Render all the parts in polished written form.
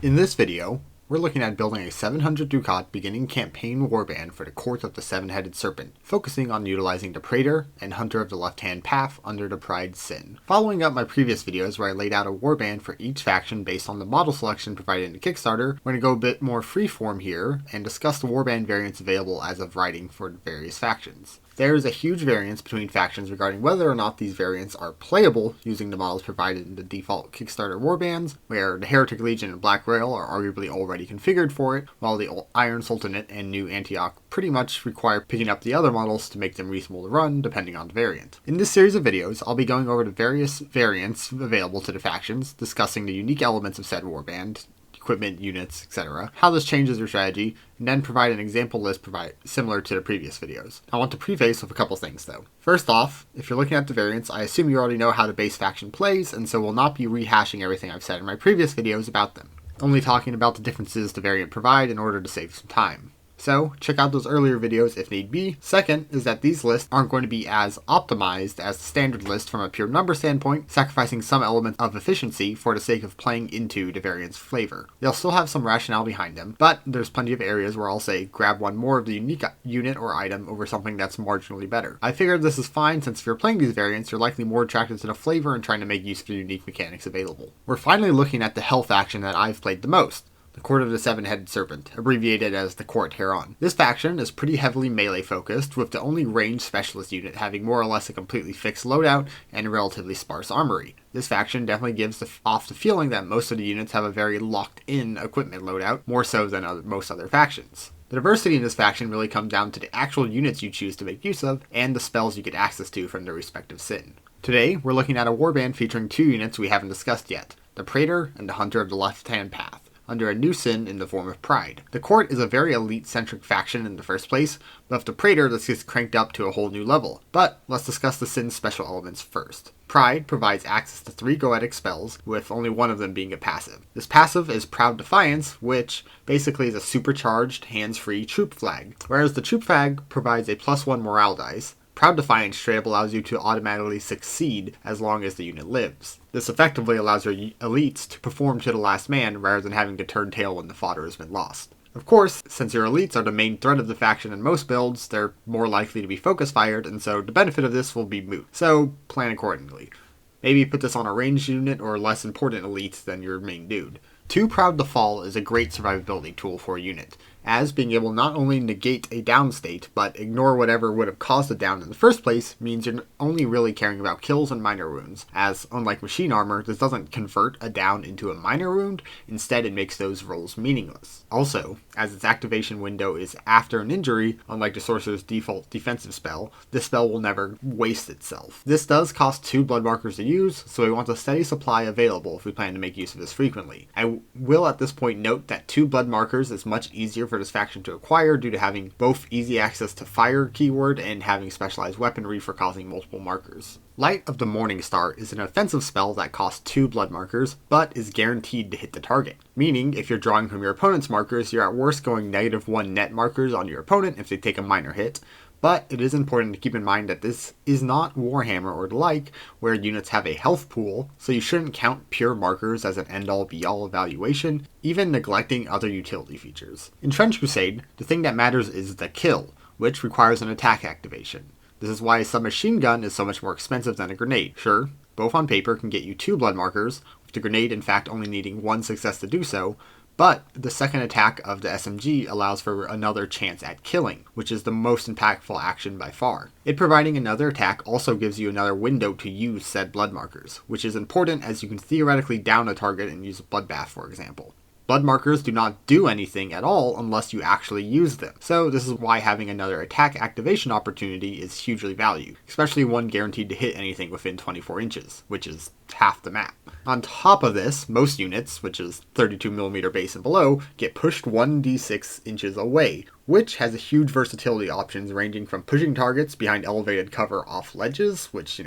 In this video, we're looking at building a 700 Ducat beginning campaign warband for the Court of the Seven-Headed Serpent, focusing on utilizing the Praetor and Hunter of the Left-Hand Path under the Pride Sin. Following up my previous videos where I laid out a warband for each faction based on the model selection provided in the Kickstarter, we're going to go a bit more freeform here and discuss the warband variants available as of writing for the various factions. There is a huge variance between factions regarding whether or not these variants are playable using the models provided in the default Kickstarter warbands, where the Heretic Legion and Black Rail are arguably already configured for it, while the Iron Sultanate and New Antioch pretty much require picking up the other models to make them reasonable to run, depending on the variant. In this series of videos, I'll be going over the various variants available to the factions, discussing the unique elements of said warband, equipment, units, etc., how this changes your strategy, and then provide an example list similar to the previous videos. I want to preface with a couple things though. First off, if you're looking at the variants, I assume you already know how the base faction plays, and so will not be rehashing everything I've said in my previous videos about them, only talking about the differences the variant provide in order to save some time. So, check out those earlier videos if need be. Second is that these lists aren't going to be as optimized as the standard list from a pure number standpoint, sacrificing some element of efficiency for the sake of playing into the variant's flavor. They'll still have some rationale behind them, but there's plenty of areas where I'll say grab one more of the unique unit or item over something that's marginally better. I figured this is fine since if you're playing these variants, you're likely more attracted to the flavor and trying to make use of the unique mechanics available. We're finally looking at the Hell faction that I've played the most, the Court of the Seven-Headed Serpent, abbreviated as the Court hereon. This faction is pretty heavily melee focused, with the only ranged specialist unit having more or less a completely fixed loadout and a relatively sparse armory. This faction definitely gives off the feeling that most of the units have a very locked-in equipment loadout, more so than most other factions. The diversity in this faction really comes down to the actual units you choose to make use of, and the spells you get access to from their respective sin. Today, we're looking at a warband featuring two units we haven't discussed yet, the Praetor and the Hunter of the Left-Hand Path, under a new sin in the form of Pride. The Court is a very elite-centric faction in the first place, but with the Praetor this gets cranked up to a whole new level. But let's discuss the sin's special elements first. Pride provides access to 3 Goetic Spells, with only one of them being a passive. This passive is Proud Defiance, which basically is a supercharged, hands-free troop flag, whereas the troop flag provides a +1 morale dice. Proud Defiance straight up allows you to automatically succeed as long as the unit lives. This effectively allows your elites to perform to the last man rather than having to turn tail when the fodder has been lost. Of course, since your elites are the main threat of the faction in most builds, they're more likely to be focus fired, and so the benefit of this will be moot. So, plan accordingly. Maybe put this on a ranged unit or less important elites than your main dude. 2 Proud to Fall is a great survivability tool for a unit, as being able not only negate a down state, but ignore whatever would have caused the down in the first place means you're only really caring about kills and minor wounds, as unlike machine armor, this doesn't convert a down into a minor wound, instead it makes those rolls meaningless. Also, as its activation window is after an injury, unlike the sorcerer's default defensive spell, this spell will never waste itself. This does cost 2 blood markers to use, so we want a steady supply available if we plan to make use of this frequently. I will at this point note that 2 blood markers is much easier for this faction to acquire due to having both easy access to fire keyword and having specialized weaponry for causing multiple markers. Light of the Morning Star is an offensive spell that costs 2 blood markers, but is guaranteed to hit the target. Meaning, if you're drawing from your opponent's markers, you're at worst going -1 net markers on your opponent if they take a minor hit. But it is important to keep in mind that this is not Warhammer or the like, where units have a health pool, so you shouldn't count pure markers as an end-all be-all evaluation, even neglecting other utility features. In Trench Crusade, the thing that matters is the kill, which requires an attack activation. This is why a submachine gun is so much more expensive than a grenade. Sure, both on paper can get you 2 blood markers, with the grenade in fact only needing 1 success to do so, but the second attack of the SMG allows for another chance at killing, which is the most impactful action by far. It providing another attack also gives you another window to use said blood markers, which is important as you can theoretically down a target and use a bloodbath, for example. Blood markers do not do anything at all unless you actually use them, so this is why having another attack activation opportunity is hugely valued, especially one guaranteed to hit anything within 24 inches, which is half the map. On top of this, most units, which is 32mm base and below, get pushed 1d6 inches away, which has a huge versatility options ranging from pushing targets behind elevated cover off ledges, which,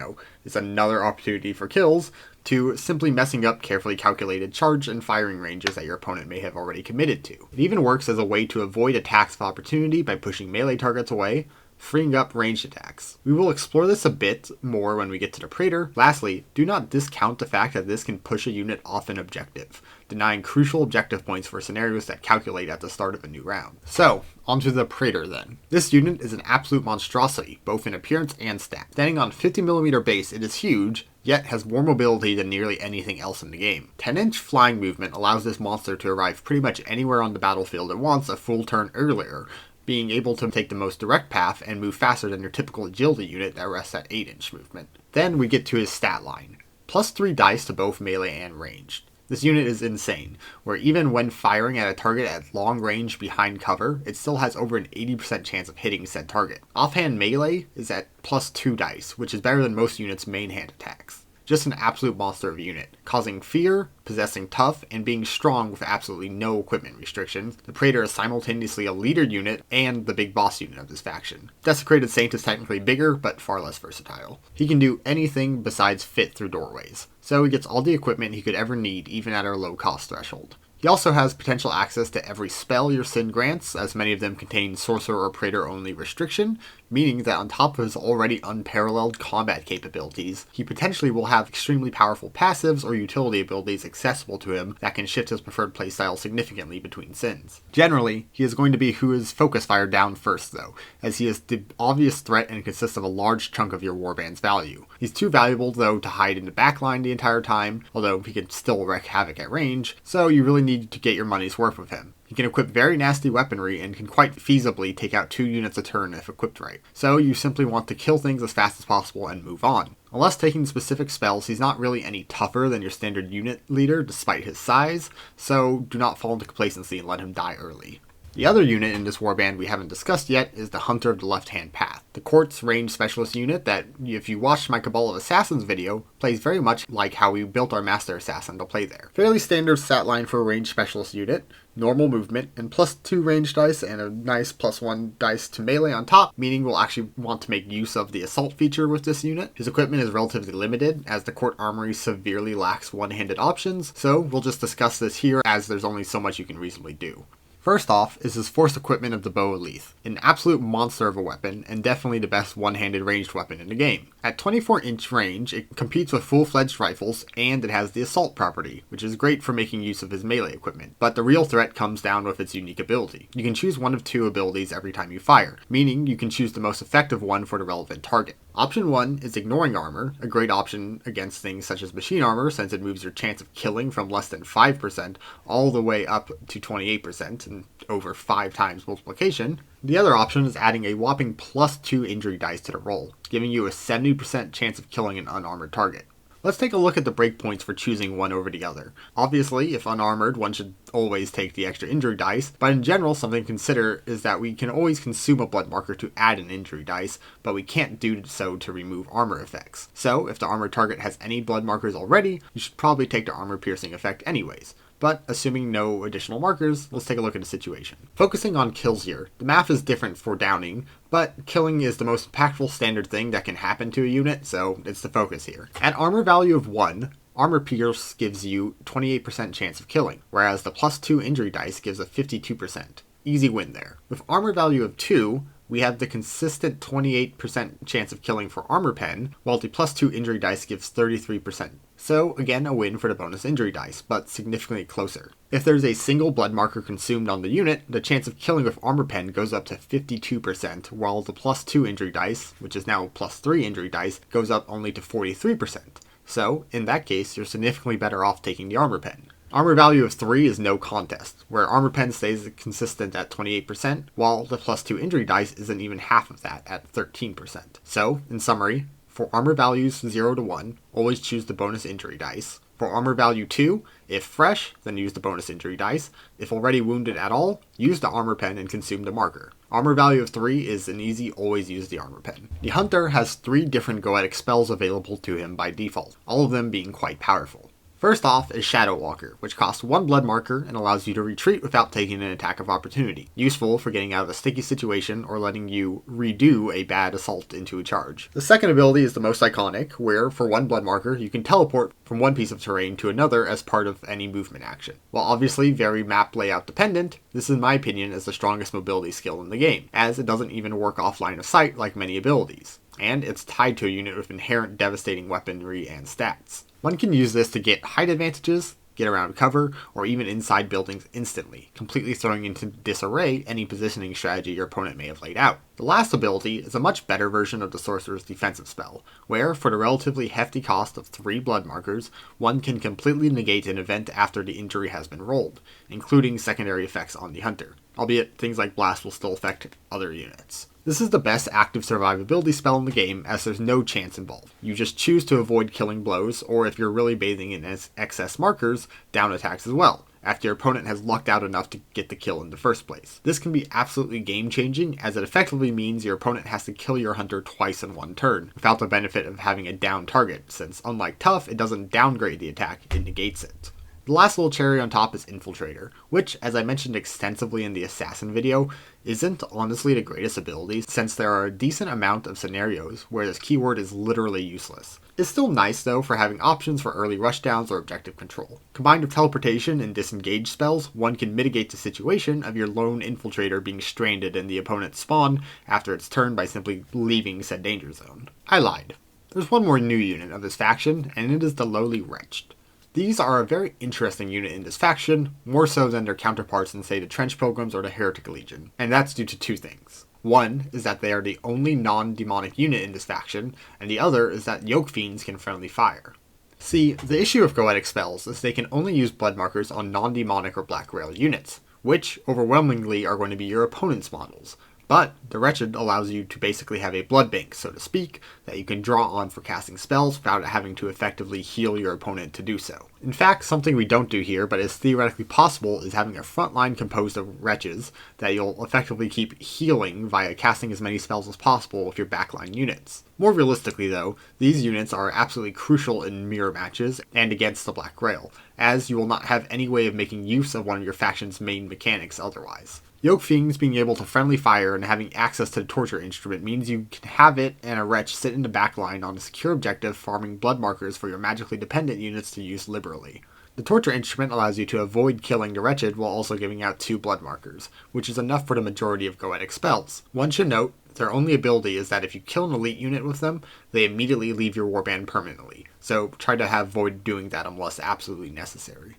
is another opportunity for kills, to simply messing up carefully calculated charge and firing ranges that your opponent may have already committed to. It even works as a way to avoid attacks of opportunity by pushing melee targets away, freeing up ranged attacks. We will explore this a bit more when we get to the Praetor. Lastly, do not discount the fact that this can push a unit off an objective, denying crucial objective points for scenarios that calculate at the start of a new round. So, onto the Praetor then. This unit is an absolute monstrosity, both in appearance and stat. Standing on 50mm base, it is huge, yet has more mobility than nearly anything else in the game. 10-inch flying movement allows this monster to arrive pretty much anywhere on the battlefield it wants a full turn earlier, being able to take the most direct path and move faster than your typical agility unit that rests at 8-inch movement. Then we get to his stat line. +3 dice to both melee and ranged. This unit is insane, where even when firing at a target at long range behind cover, it still has over an 80% chance of hitting said target. Offhand melee is at +2 dice, which is better than most units' main hand attacks. Just an absolute monster of a unit, causing fear, possessing tough, and being strong with absolutely no equipment restrictions. The Praetor is simultaneously a leader unit and the big boss unit of this faction. Desecrated Saint is technically bigger, but far less versatile. He can do anything besides fit through doorways, so he gets all the equipment he could ever need even at our low cost threshold. He also has potential access to every spell your Sin grants, as many of them contain Sorcerer or Praetor only restriction, meaning that on top of his already unparalleled combat capabilities, he potentially will have extremely powerful passives or utility abilities accessible to him that can shift his preferred playstyle significantly between Sins. Generally, he is going to be who is focus fired down first though, as he is the obvious threat and consists of a large chunk of your Warband's value. He's too valuable though to hide in the backline the entire time, although he can still wreak havoc at range, so you really need to get your money's worth with him. He can equip very nasty weaponry and can quite feasibly take out 2 units a turn if equipped right, so you simply want to kill things as fast as possible and move on. Unless taking specific spells, he's not really any tougher than your standard unit leader despite his size, so do not fall into complacency and let him die early. The other unit in this warband we haven't discussed yet is the Hunter of the Left-Hand Path, the Court's range specialist unit that, if you watched my Cabal of Assassins video, plays very much like how we built our Master Assassin to play there. Fairly standard stat line for a range specialist unit, normal movement, and +2 range dice and a nice +1 dice to melee on top, meaning we'll actually want to make use of the assault feature with this unit. His equipment is relatively limited, as the Court Armory severely lacks one-handed options, so we'll just discuss this here as there's only so much you can reasonably do. First off is his forced equipment of the Bow of Leith, an absolute monster of a weapon, and definitely the best one-handed ranged weapon in the game. At 24-inch range, it competes with full-fledged rifles, and it has the assault property, which is great for making use of his melee equipment. But the real threat comes down with its unique ability. You can choose one of 2 abilities every time you fire, meaning you can choose the most effective one for the relevant target. Option 1 is Ignoring Armor, a great option against things such as machine armor since it moves your chance of killing from less than 5% all the way up to 28% and over 5 times multiplication. The other option is adding a whopping +2 injury dice to the roll, giving you a 70% chance of killing an unarmored target. Let's take a look at the breakpoints for choosing one over the other. Obviously, if unarmored, one should always take the extra injury dice, but in general, something to consider is that we can always consume a blood marker to add an injury dice, but we can't do so to remove armor effects. So, if the armored target has any blood markers already, you should probably take the armor piercing effect anyways. But assuming no additional markers, let's take a look at the situation. Focusing on kills here, the math is different for downing, but killing is the most impactful standard thing that can happen to a unit, so it's the focus here. At armor value of 1, Armor Pierce gives you 28% chance of killing, whereas the +2 injury dice gives a 52%. Easy win there. With armor value of 2, we have the consistent 28% chance of killing for Armor Pen, while the +2 injury dice gives 33%. So again, a win for the bonus injury dice, but significantly closer. If there's a single blood marker consumed on the unit, the chance of killing with Armor Pen goes up to 52%, while the +2 injury dice, which is now +3 injury dice, goes up only to 43%. So, in that case, you're significantly better off taking the Armor Pen. Armor value of 3 is no contest, where Armor Pen stays consistent at 28%, while the +2 injury dice isn't even half of that at 13%. So, in summary, for armor values 0 to 1, always choose the bonus injury dice. For armor value 2, if fresh, then use the bonus injury dice. If already wounded at all, use the Armor Pen and consume the marker. Armor value of 3 is an easy, always use the Armor Pen. The Hunter has 3 different Goetic Spells available to him by default, all of them being quite powerful. First off is Shadow Walker, which costs 1 blood marker and allows you to retreat without taking an attack of opportunity. Useful for getting out of a sticky situation or letting you redo a bad assault into a charge. The second ability is the most iconic, where for 1 blood marker you can teleport from one piece of terrain to another as part of any movement action. While obviously very map layout dependent, this in my opinion is the strongest mobility skill in the game, as it doesn't even work off line of sight like many abilities, and it's tied to a unit with inherent devastating weaponry and stats. One can use this to get height advantages, get around cover, or even inside buildings instantly, completely throwing into disarray any positioning strategy your opponent may have laid out. The last ability is a much better version of the Sorcerer's defensive spell, where, for the relatively hefty cost of 3 blood markers, one can completely negate an event after the injury has been rolled, including secondary effects on the Hunter, albeit things like Blast will still affect other units. This is the best active survivability spell in the game, as there's no chance involved. You just choose to avoid killing blows, or if you're really bathing in excess markers, down attacks as well, after your opponent has lucked out enough to get the kill in the first place. This can be absolutely game-changing, as it effectively means your opponent has to kill your Hunter twice in one turn, without the benefit of having a down target, since unlike Tough, it doesn't downgrade the attack, it negates it. The last little cherry on top is Infiltrator, which, as I mentioned extensively in the Assassin video, isn't honestly the greatest ability, since there are a decent amount of scenarios where this keyword is literally useless. It's still nice though for having options for early rushdowns or objective control. Combined with teleportation and disengage spells, one can mitigate the situation of your lone Infiltrator being stranded in the opponent's spawn after its turn by simply leaving said danger zone. I lied. There's one more new unit of this faction, and it is the Lowly Wretched. These are a very interesting unit in this faction, more so than their counterparts in say the Trench Pilgrims or the Heretic Legion, and that's due to 2 things. One is that they are the only non-demonic unit in this faction, and the other is that Yoke Fiends can friendly fire. See, the issue of Goetic Spells is they can only use blood markers on non-demonic or Black Rail units, which overwhelmingly are going to be your opponent's models. But the Wretched allows you to basically have a blood bank, so to speak, that you can draw on for casting spells without having to effectively heal your opponent to do so. In fact, something we don't do here, but is theoretically possible, is having a front line composed of Wretches that you'll effectively keep healing via casting as many spells as possible with your backline units. More realistically though, these units are absolutely crucial in mirror matches and against the Black Rail, as you will not have any way of making use of one of your faction's main mechanics otherwise. Yoke Fiends being able to friendly fire and having access to the torture instrument means you can have it and a Wretch sit in the backline on a secure objective farming blood markers for your magically dependent units to use liberally. The torture instrument allows you to avoid killing the Wretched while also giving out 2 blood markers, which is enough for the majority of Goetic spells. One should note, their only ability is that if you kill an elite unit with them, they immediately leave your warband permanently, so try to avoid doing that unless absolutely necessary.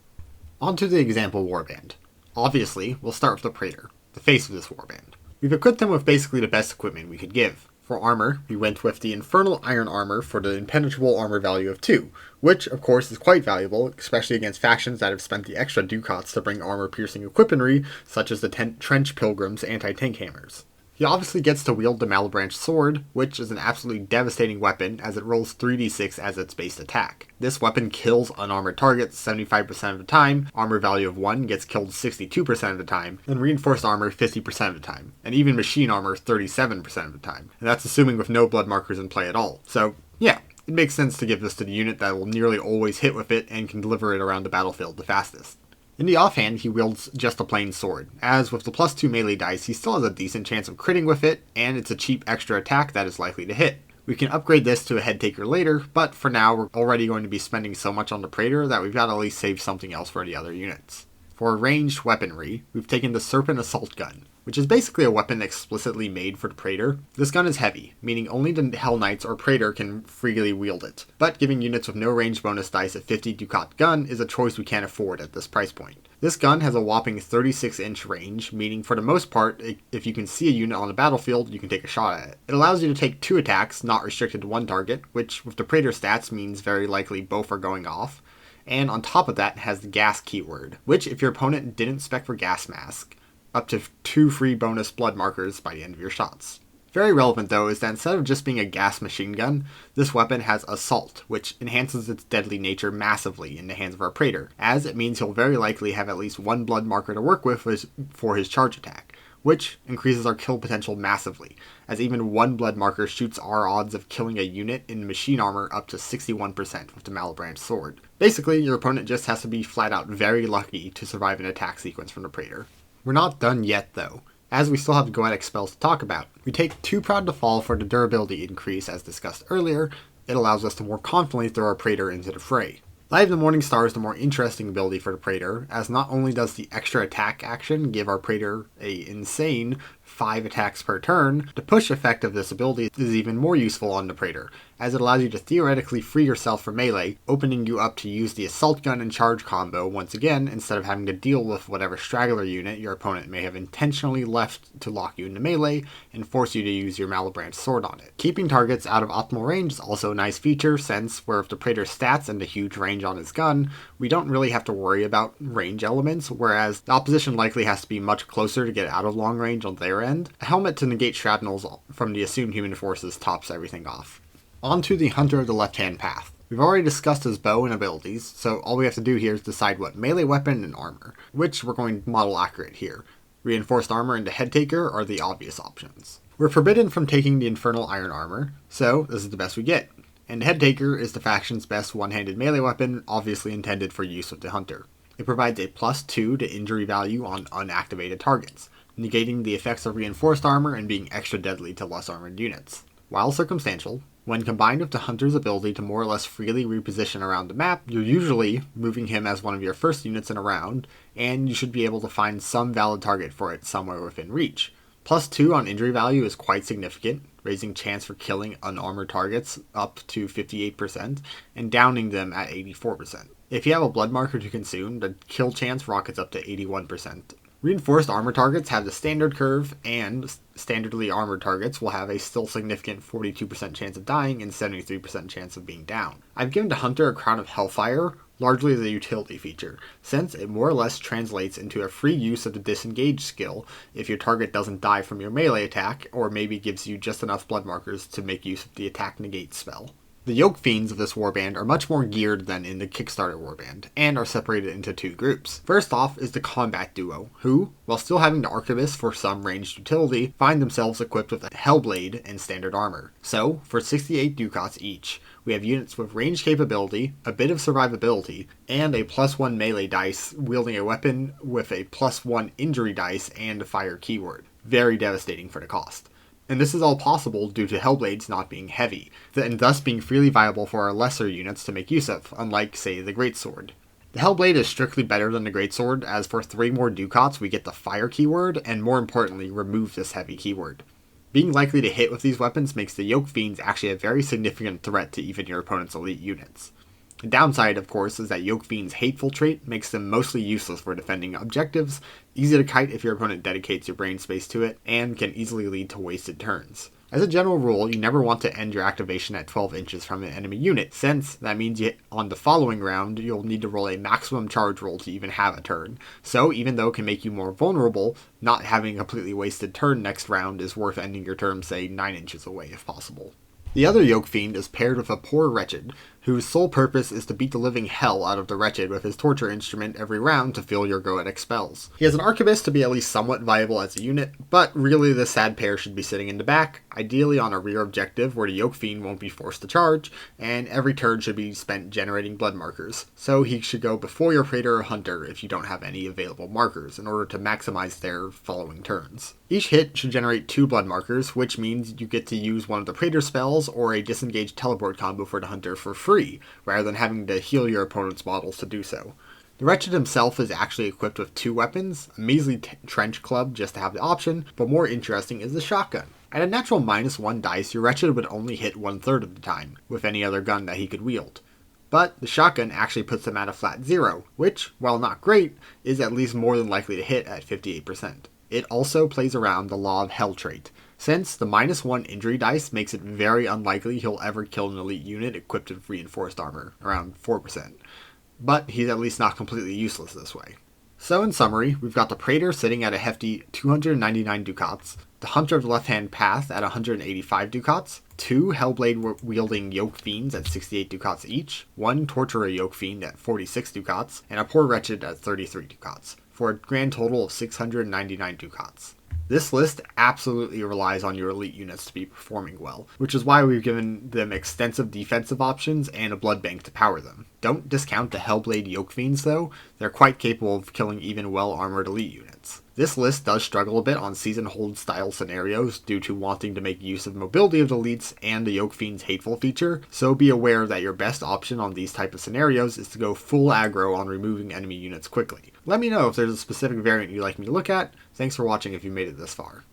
On to the example warband. Obviously, we'll start with the Praetor, the face of this warband. We've equipped them with basically the best equipment we could give. For armor, we went with the Infernal Iron Armor for the impenetrable armor value of 2, which of course is quite valuable, especially against factions that have spent the extra ducats to bring armor-piercing equipmentry, such as the Trench Pilgrims' anti-tank hammers. He obviously gets to wield the Malebranche Sword, which is an absolutely devastating weapon as it rolls 3d6 as its base attack. This weapon kills unarmored targets 75% of the time, armor value of 1 gets killed 62% of the time, and reinforced armor 50% of the time, and even machine armor 37% of the time. And that's assuming with no blood markers in play at all. So, yeah, it makes sense to give this to the unit that will nearly always hit with it and can deliver it around the battlefield the fastest. In the offhand, he wields just a plain sword, as with the +2 melee dice, he still has a decent chance of critting with it, and it's a cheap extra attack that is likely to hit. We can upgrade this to a head taker later, but for now we're already going to be spending so much on the Praetor that we've got to at least save something else for the other units. For ranged weaponry, we've taken the Serpent Assault Gun, which is basically a weapon explicitly made for the Praetor. This gun is heavy, meaning only the Hell Knights or Praetor can freely wield it, but giving units with no range bonus dice a 50 ducat gun is a choice we can't afford at this price point. This gun has a whopping 36-inch range, meaning for the most part, if you can see a unit on the battlefield, you can take a shot at it. It allows you to take 2 attacks, not restricted to 1 target, which with the Praetor stats means very likely both are going off. And on top of that, it has the gas keyword, which if your opponent didn't spec for gas mask, up to 2 free bonus blood markers by the end of your shots. Very relevant though is that instead of just being a gas machine gun, this weapon has Assault, which enhances its deadly nature massively in the hands of our Praetor, as it means he'll very likely have at least 1 blood marker to work with for his charge attack, which increases our kill potential massively, as even one blood marker shoots our odds of killing a unit in machine armor up to 61% with the Malebranch sword. Basically, your opponent just has to be flat out very lucky to survive an attack sequence from the Praetor. We're not done yet though, as we still have Goetic Spells to talk about. We take Too Proud to Fall for the durability increase as discussed earlier. It allows us to more confidently throw our Praetor into the fray. Light of the Morning Star is the more interesting ability for the Praetor, as not only does the extra attack action give our Praetor a insane 5 attacks per turn, the push effect of this ability is even more useful on the Praetor, as it allows you to theoretically free yourself from melee, opening you up to use the assault gun and charge combo once again, instead of having to deal with whatever straggler unit your opponent may have intentionally left to lock you into melee and force you to use your Malebranch sword on it. Keeping targets out of optimal range is also a nice feature, since where if the Praetor's stats and the huge range on his gun, we don't really have to worry about range elements, whereas the opposition likely has to be much closer to get out of long range on their end. A helmet to negate shrapnels from the assumed human forces tops everything off. On to the Hunter of the Left-Hand Path. We've already discussed his bow and abilities, so all we have to do here is decide what melee weapon and armor, which we're going to model accurate here. Reinforced armor and the head taker are the obvious options. We're forbidden from taking the infernal iron armor, so this is the best we get. And the head taker is the faction's best one-handed melee weapon, obviously intended for use with the hunter. It provides a +2 to injury value on unactivated targets, negating the effects of reinforced armor and being extra deadly to less armored units. While circumstantial, when combined with the hunter's ability to more or less freely reposition around the map, you're usually moving him as one of your first units in a round, and you should be able to find some valid target for it somewhere within reach. +2 on injury value is quite significant, raising chance for killing unarmored targets up to 58% and downing them at 84%. If you have a blood marker to consume, the kill chance rockets up to 81%. Reinforced armor targets have the standard curve, and standardly armored targets will have a still significant 42% chance of dying and 73% chance of being down. I've given the Hunter a Crown of Hellfire, largely as a utility feature, since it more or less translates into a free use of the disengage skill if your target doesn't die from your melee attack, or maybe gives you just enough blood markers to make use of the attack negate spell. The Yoke Fiends of this warband are much more geared than in the Kickstarter warband, and are separated into 2 groups. First off is the combat duo, who, while still having the Arquebus for some ranged utility, find themselves equipped with a Hellblade and standard armor. So, for 68 ducats each, we have units with range capability, a bit of survivability, and a +1 melee dice wielding a weapon with a +1 injury dice and a fire keyword. Very devastating for the cost. And this is all possible due to Hellblades not being heavy, and thus being freely viable for our lesser units to make use of, unlike, say, the Greatsword. The Hellblade is strictly better than the Greatsword, as for 3 more ducats we get the fire keyword, and more importantly, remove this heavy keyword. Being likely to hit with these weapons makes the Yoke Fiends actually a very significant threat to even your opponent's elite units. The downside, of course, is that Yoke Fiend's hateful trait makes them mostly useless for defending objectives, easy to kite if your opponent dedicates your brain space to it, and can easily lead to wasted turns. As a general rule, you never want to end your activation at 12 inches from an enemy unit, since that means on the following round you'll need to roll a maximum charge roll to even have a turn. So even though it can make you more vulnerable, not having a completely wasted turn next round is worth ending your turn, say, 9 inches away if possible. The other Yoke Fiend is paired with a Poor Wretched, whose sole purpose is to beat the living hell out of the Wretched with his torture instrument every round to fill your Goetic Spells. He has an Arquebus to be at least somewhat viable as a unit, but really the sad pair should be sitting in the back, ideally on a rear objective where the Yoke Fiend won't be forced to charge, and every turn should be spent generating blood markers, so he should go before your Praetor or Hunter if you don't have any available markers, in order to maximize their following turns. Each hit should generate 2 blood markers, which means you get to use one of the Praetor spells or a disengage teleport combo for the Hunter for free, rather than having to heal your opponent's models to do so. The Wretched himself is actually equipped with 2 weapons, a measly trench club just to have the option, but more interesting is the shotgun. At a natural -1 dice, your Wretched would only hit 1/3 of the time, with any other gun that he could wield. But the shotgun actually puts him at a flat 0, which, while not great, is at least more than likely to hit at 58%. It also plays around the Law of Hell trait, since the -1 injury dice makes it very unlikely he'll ever kill an elite unit equipped with reinforced armor, around 4%. But he's at least not completely useless this way. So in summary, we've got the Praetor sitting at a hefty 299 ducats, the Hunter of the Left-Hand Path at 185 ducats, 2 Hellblade-wielding Yoke Fiends at 68 ducats each, 1 Torturer Yoke Fiend at 46 ducats, and a Poor Wretched at 33 ducats, for a grand total of 699 ducats. This list absolutely relies on your elite units to be performing well, which is why we've given them extensive defensive options and a blood bank to power them. Don't discount the Hellblade Yoke Fiends though, they're quite capable of killing even well-armored elite units. This list does struggle a bit on season hold style scenarios due to wanting to make use of mobility of the elites and the Yoke Fiend's hateful feature, so be aware that your best option on these type of scenarios is to go full aggro on removing enemy units quickly. Let me know if there's a specific variant you'd like me to look at. Thanks for watching if you made it this far.